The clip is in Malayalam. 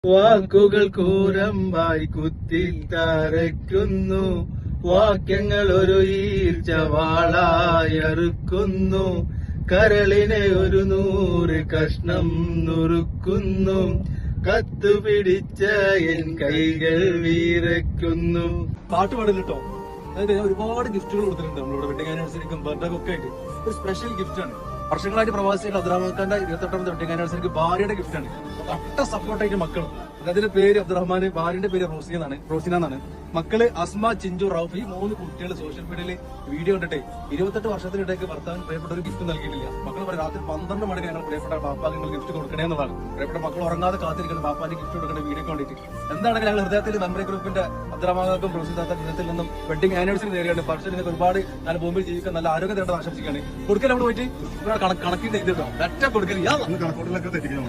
വാക്കുകൾ കൂരമ്പായി കുത്തിത്തരയ്ക്കുന്നു, വാക്യങ്ങൾ ഒരു ഈർച്ച വാളായി അറുക്കുന്നു, കരളിനെ ഒരു 100 കഷ്ണം നുറുക്കുന്നു, കത്തുപിടിച്ച എൻ കൈകൾ വീരയ്ക്കുന്നു. പാട്ട് പാടില്ല കേട്ടോ. അതായത് ഒരുപാട് ഗിഫ്റ്റുകൾ കൊടുത്തിട്ടുണ്ട് നമ്മളിവിടെ വെഡിങ് ആനിവേഴ്സറിക്കും ബർത്ത്ഡേ ഒക്കെ ആയിട്ട്. ഒരു സ്പെഷ്യൽ ഗിഫ്റ്റ് ആണ്. വർഷങ്ങളായിട്ട് പ്രവാസികൾ അബ്ദുറഹ്മാന്റെ 28ാമത്തെ വെഡിങ് ആനിവേഴ്സറിക്ക് ഭാര്യയുടെ ഗിഫ്റ്റ് ആണ്. ഒട്ട സപ്പോർട്ടായിട്ട് മക്കളും. അതിന്റെ പേര് അബ്ദുറഹ്മാൻ, ഭാര്യന്റെ പേര് റോസിന എന്നാണ്. മക്കള് അസ്മ, ചിഞ്ചു, റൌഫ്, ഈ 3 കുട്ടികൾ സോഷ്യൽ മീഡിയയിൽ വീഡിയോ കണ്ടിട്ട് 28 വർഷത്തിനിടയ്ക്ക് ഭർത്താവിന് പ്രിയപ്പെട്ട ഒരു ഗിഫ്റ്റ് നൽകിയിട്ടില്ല. മക്കൾ പറയും രാത്രി 12 മണിക്ക് ഞങ്ങൾ പ്രിയപ്പെട്ട ബാപ്പാക്ക് നിങ്ങൾ ഗിഫ്റ്റ് കൊടുക്കണേ എന്നതാണ്. പ്രിയപ്പെട്ട മക്കൾ ഉറങ്ങാതെ കാത്തിരിക്കണം ബാപ്പാന്റെ ഗിഫ്റ്റ് കൊടുക്കണ വീഡിയോ വേണ്ടിയിട്ട്. എന്താണെങ്കിൽ ഞങ്ങൾ ഹൃദയത്തിൽ മെമ്മറി ഗ്രൂപ്പിന്റെ അബ്ദുറഹ്മാനും റോസിദാത്ത ഹൃദയത്തിൽ നിന്നും വെഡിങ് ആനിവേഴ്സറി നേരിയാണ്. പക്ഷേ നിങ്ങൾക്ക് ഒരുപാട് നല്ല ഭൂമിയിൽ ജീവിക്കാൻ നല്ല ആരോഗ്യം തേട്ടം ആശംസിക്കുകയാണ്. കൊടുക്കൽ നമ്മൾ പോയിട്ട് കണക്കിട്ട് എഴുതിട്ടോ ഒറ്റ കൊടുക്കൽ കണക്കൂട്ടിലൊക്കെ തെറ്റിക്കണം.